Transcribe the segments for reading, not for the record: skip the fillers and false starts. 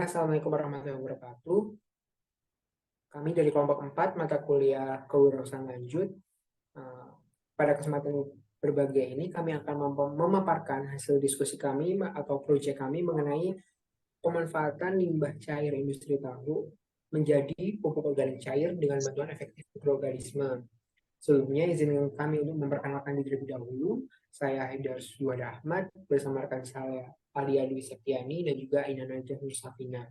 Assalamualaikum warahmatullahi wabarakatuh. Kami dari kelompok 4 mata kuliah kewirausahaan lanjut. Pada kesempatan berbahagia ini kami akan memaparkan hasil diskusi kami atau proyek kami mengenai pemanfaatan limbah cair industri tahu menjadi pupuk organik cair dengan bantuan efektif mikroorganisme. Sebelumnya izinkan kami untuk memperkenalkan diri terlebih dahulu. Saya Haidar Suwada Ahmad bersama rekan saya Alia Dwi Septiani dan juga Inana Nur Safina.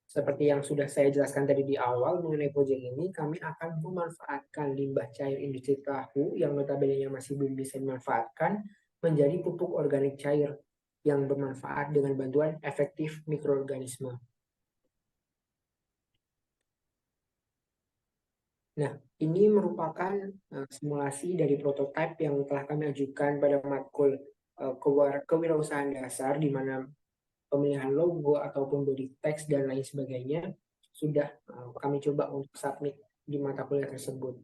Seperti yang sudah saya jelaskan tadi di awal mengenai proyek ini, kami akan memanfaatkan limbah cair industri tahu yang notabene masih belum bisa dimanfaatkan menjadi pupuk organik cair yang bermanfaat dengan bantuan efektif mikroorganisme. Nah, ini merupakan simulasi dari prototipe yang telah kami ajukan pada matkul kewirausahaan dasar, di mana pemilihan logo ataupun body text dan lain sebagainya sudah kami coba untuk submit di mata kuliah tersebut.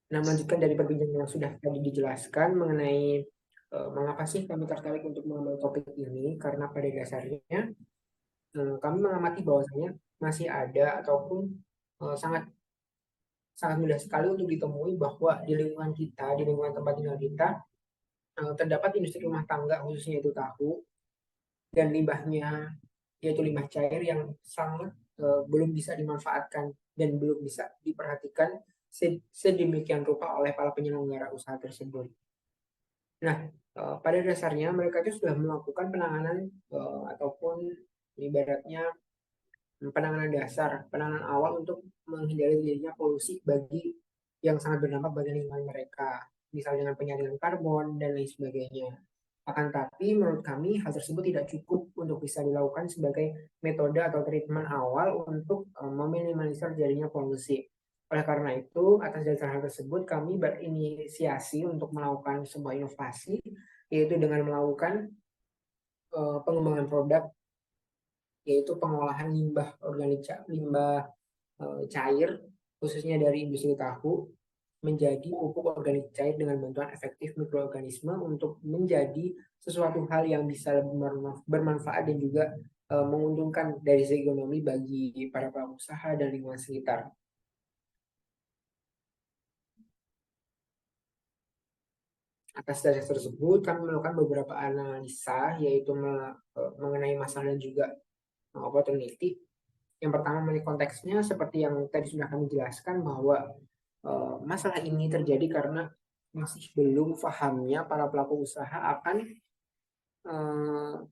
Nah, melanjutkan dari perbincangan yang sudah tadi dijelaskan mengenai mengapa sih kami tertarik untuk mengambil topik ini, karena pada dasarnya kami mengamati bahwasanya masih ada ataupun sangat mudah sekali untuk ditemui bahwa di lingkungan kita, di lingkungan tempat tinggal kita, terdapat industri rumah tangga khususnya itu tahu dan limbahnya yaitu limbah cair yang sangat belum bisa dimanfaatkan dan belum bisa diperhatikan sedemikian rupa oleh para penyelenggara usaha tersebut. Nah, pada dasarnya mereka itu sudah melakukan penanganan ataupun ibaratnya penanganan dasar, penanganan awal untuk menghindari terjadinya polusi bagi yang sangat berdampak bagi lingkungan mereka, misalnya dengan penyaringan karbon dan lain sebagainya. Akan tapi menurut kami hal tersebut tidak cukup untuk bisa dilakukan sebagai metode atau treatment awal untuk meminimalisir terjadinya polusi. Oleh karena itu, atas dasar hal tersebut kami berinisiasi untuk melakukan sebuah inovasi, yaitu dengan melakukan pengembangan produk, yaitu pengolahan limbah organik cair khususnya dari industri tahu menjadi pupuk organik cair dengan bantuan efektif mikroorganisme untuk menjadi sesuatu hal yang bisa bermanfaat dan juga menguntungkan dari segi ekonomi bagi para pelaku usaha dan lingkungan sekitar. Atas dasar tersebut, kami melakukan beberapa analisa, yaitu mengenai masalah dan juga opportunity. Yang pertama mengenai konteksnya, seperti yang tadi sudah kami jelaskan bahwa masalah ini terjadi karena masih belum pahamnya para pelaku usaha akan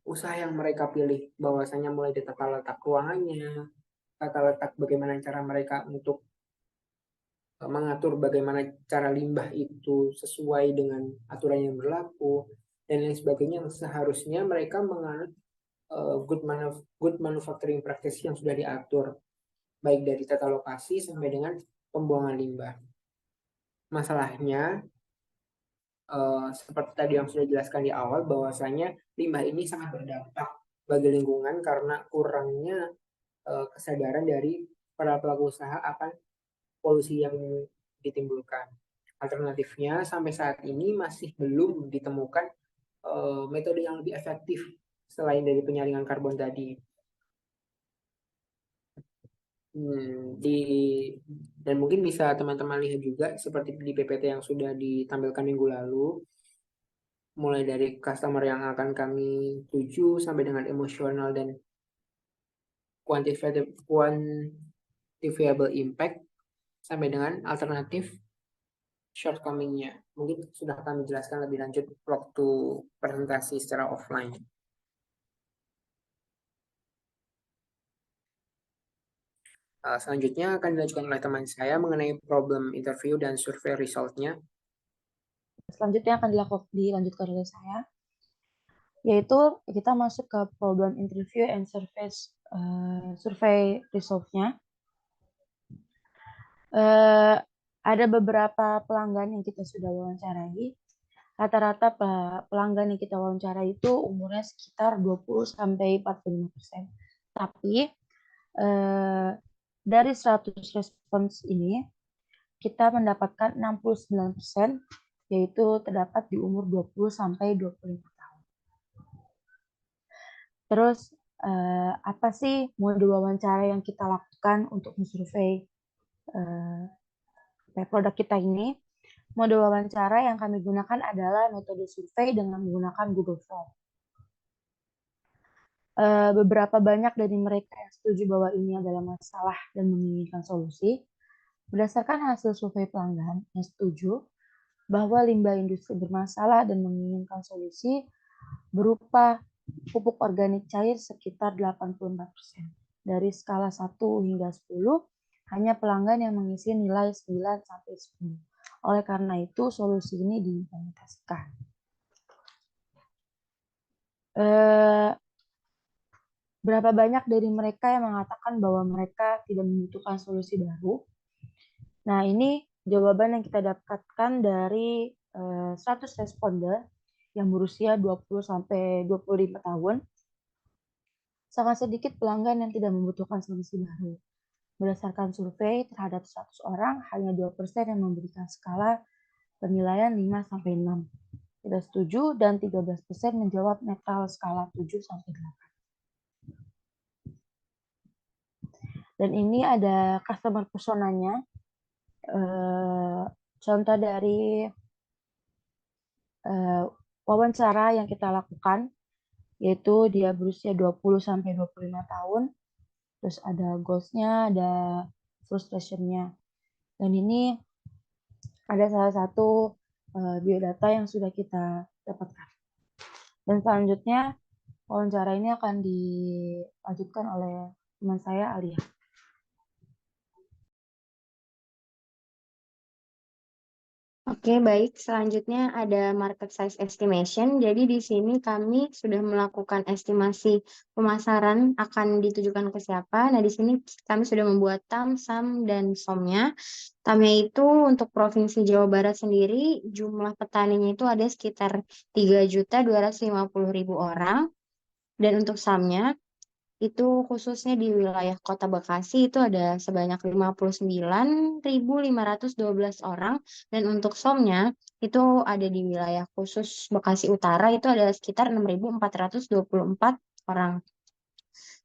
usaha yang mereka pilih, bahwasanya mulai dari tata letak ruangannya, tata letak bagaimana cara mereka untuk mengatur bagaimana cara limbah itu sesuai dengan aturan yang berlaku dan lain sebagainya, yang seharusnya mereka menganut good manufacturing practice yang sudah diatur baik dari tata lokasi sampai dengan pembuangan limbah. Masalahnya seperti tadi yang sudah dijelaskan di awal, bahwasanya limbah ini sangat berdampak bagi lingkungan karena kurangnya kesadaran dari para pelaku usaha akan polusi yang ditimbulkan. Alternatifnya sampai saat ini masih belum ditemukan metode yang lebih efektif selain dari penyaringan karbon tadi. Dan mungkin bisa teman-teman lihat juga seperti di PPT yang sudah ditampilkan minggu lalu, mulai dari customer yang akan kami tuju sampai dengan emosional dan quantifiable impact sampai dengan alternatif shortcoming-nya. Mungkin sudah kami jelaskan lebih lanjut waktu presentasi secara offline. Selanjutnya akan dilanjutkan oleh teman saya mengenai problem interview dan survei result-nya. Selanjutnya akan dilanjutkan oleh saya, yaitu kita masuk ke problem interview and survey result-nya. Ada beberapa pelanggan yang kita sudah wawancarai. Rata-rata pelanggan yang kita wawancarai itu umurnya sekitar 20-45%. Tapi dari 100 respons ini, kita mendapatkan 69% yaitu terdapat di umur 20 sampai 25 tahun. Terus apa sih mode wawancara yang kita lakukan untuk mensurvei produk kita ini? Mode wawancara yang kami gunakan adalah metode survei dengan menggunakan Google Form. Beberapa banyak dari mereka yang setuju bahwa ini adalah masalah dan menginginkan solusi. Berdasarkan hasil survei pelanggan yang setuju bahwa limbah industri bermasalah dan menginginkan solusi berupa pupuk organik cair sekitar 84%. Dari skala 1 hingga 10, hanya pelanggan yang mengisi nilai 9 sampai 10. Oleh karena itu, solusi ini diimplementasikan. Berapa banyak dari mereka yang mengatakan bahwa mereka tidak membutuhkan solusi baru? Nah, ini jawaban yang kita dapatkan dari 100 responden yang berusia 20 sampai 25 tahun. Sangat sedikit pelanggan yang tidak membutuhkan solusi baru. Berdasarkan survei terhadap 100 orang, hanya 2% yang memberikan skala penilaian 5 sampai 6. Tidak setuju dan 13% menjawab netral skala 7 sampai 8. Dan ini ada customer personanya. Contoh dari wawancara yang kita lakukan, yaitu dia berusia 20 sampai 25 tahun. Terus ada goals-nya, ada frustration-nya. Dan ini ada salah satu biodata yang sudah kita dapatkan. Dan selanjutnya, wawancara ini akan dilanjutkan oleh teman saya, Alia. Oke, baik. Selanjutnya ada market size estimation. Jadi di sini kami sudah melakukan estimasi pemasaran akan ditujukan ke siapa. Nah, di sini kami sudah membuat TAM, SAM, dan SOM-nya. TAM-nya itu untuk Provinsi Jawa Barat sendiri, jumlah petaninya itu ada sekitar 3.250.000 orang. Dan untuk SAM-nya, itu khususnya di wilayah Kota Bekasi itu ada sebanyak 59.512 orang, dan untuk SOM-nya itu ada di wilayah khusus Bekasi Utara itu ada sekitar 6.424 orang.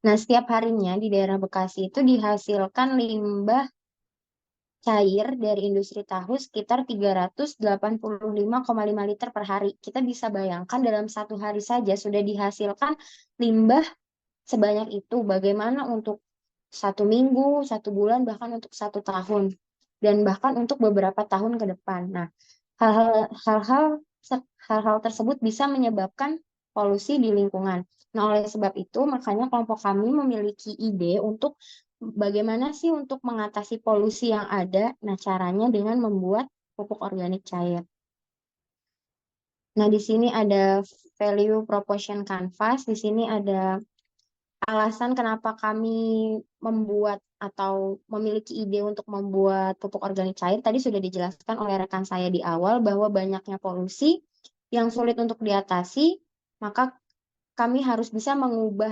Nah, setiap harinya di daerah Bekasi itu dihasilkan limbah cair dari industri tahu sekitar 385,5 liter per hari. Kita bisa bayangkan dalam satu hari saja sudah dihasilkan limbah sebanyak itu. Bagaimana untuk 1 minggu, 1 bulan, bahkan untuk 1 tahun, dan bahkan untuk beberapa tahun ke depan. Nah, hal-hal tersebut bisa menyebabkan polusi di lingkungan. Nah, oleh sebab itu, makanya kelompok kami memiliki ide untuk bagaimana sih untuk mengatasi polusi yang ada. Nah, caranya dengan membuat pupuk organik cair. Nah, di sini ada value proposition canvas. Di sini ada alasan kenapa kami membuat atau memiliki ide untuk membuat pupuk organik cair. Tadi sudah dijelaskan oleh rekan saya di awal bahwa banyaknya polusi yang sulit untuk diatasi, maka kami harus bisa mengubah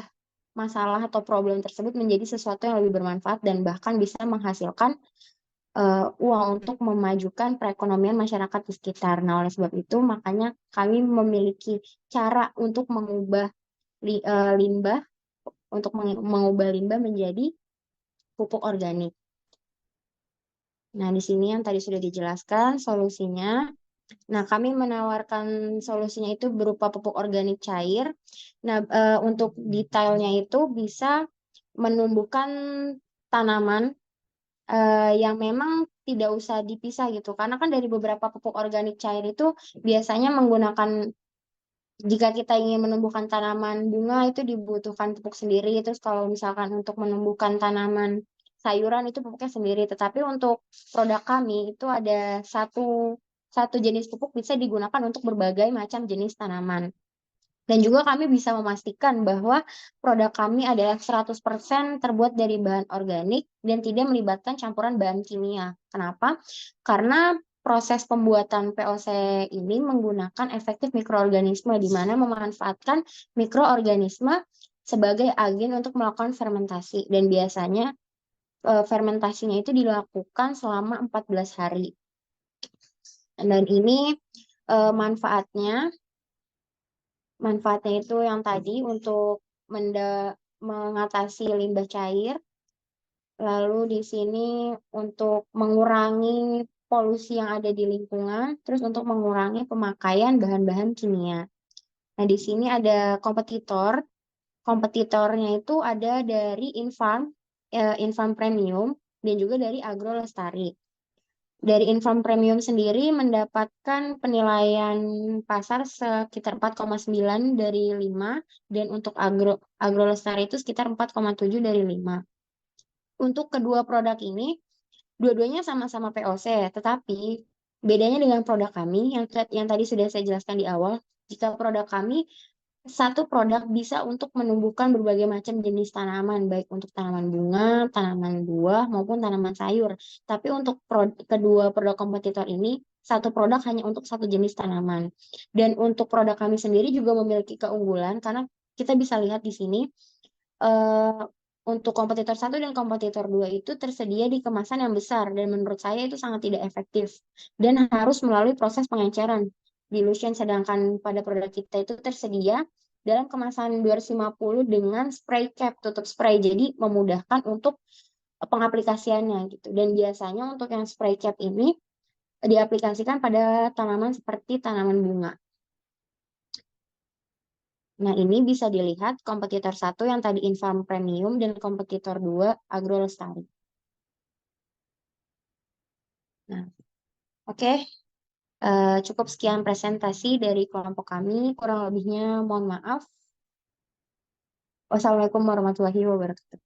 masalah atau problem tersebut menjadi sesuatu yang lebih bermanfaat dan bahkan bisa menghasilkan uang untuk memajukan perekonomian masyarakat di sekitar. Nah, oleh sebab itu, makanya kami memiliki cara untuk mengubah limbah untuk mengubah limbah menjadi pupuk organik. Nah, di sini yang tadi sudah dijelaskan solusinya. Nah, kami menawarkan solusinya itu berupa pupuk organik cair. Nah, untuk detailnya itu bisa menumbuhkan tanaman yang memang tidak usah dipisah gitu. Karena kan dari beberapa pupuk organik cair itu biasanya menggunakan, jika kita ingin menumbuhkan tanaman bunga itu dibutuhkan pupuk sendiri. Terus kalau misalkan untuk menumbuhkan tanaman sayuran itu pupuknya sendiri. Tetapi untuk produk kami itu ada satu jenis pupuk bisa digunakan untuk berbagai macam jenis tanaman. Dan juga kami bisa memastikan bahwa produk kami adalah 100% terbuat dari bahan organik dan tidak melibatkan campuran bahan kimia. Kenapa? Karena proses pembuatan POC ini menggunakan efektif mikroorganisme, di mana memanfaatkan mikroorganisme sebagai agen untuk melakukan fermentasi. Dan biasanya fermentasinya itu dilakukan selama 14 hari. Dan ini manfaatnya itu yang tadi untuk mengatasi limbah cair. Lalu di sini untuk mengurangi polusi yang ada di lingkungan, terus untuk mengurangi pemakaian bahan-bahan kimia. Nah, di sini ada kompetitor. Kompetitornya itu ada dari Infarm, Infarm Premium, dan juga dari Agro Lestari. Dari Infarm Premium sendiri mendapatkan penilaian pasar sekitar 4,9 dari 5, dan untuk Agro Lestari itu sekitar 4,7 dari 5. Untuk kedua produk ini, dua-duanya sama-sama POC, tetapi bedanya dengan produk kami yang tadi sudah saya jelaskan di awal, jika produk kami satu produk bisa untuk menumbuhkan berbagai macam jenis tanaman, baik untuk tanaman bunga, tanaman buah, maupun tanaman sayur. Tapi untuk kedua produk kompetitor ini, satu produk hanya untuk satu jenis tanaman. Dan untuk produk kami sendiri juga memiliki keunggulan, karena kita bisa lihat di sini, untuk kompetitor 1 dan kompetitor 2 itu tersedia di kemasan yang besar, dan menurut saya itu sangat tidak efektif dan harus melalui proses pengenceran dilution, sedangkan pada produk kita itu tersedia dalam kemasan 250 dengan spray cap, tutup spray, jadi memudahkan untuk pengaplikasiannya gitu. Dan biasanya untuk yang spray cap ini diaplikasikan pada tanaman seperti tanaman bunga. Nah, ini bisa dilihat kompetitor 1 yang tadi Infarm Premium dan kompetitor 2 Agro Lestari. Nah, oke. Cukup sekian presentasi dari kelompok kami. Kurang lebihnya mohon maaf. Wassalamualaikum warahmatullahi wabarakatuh.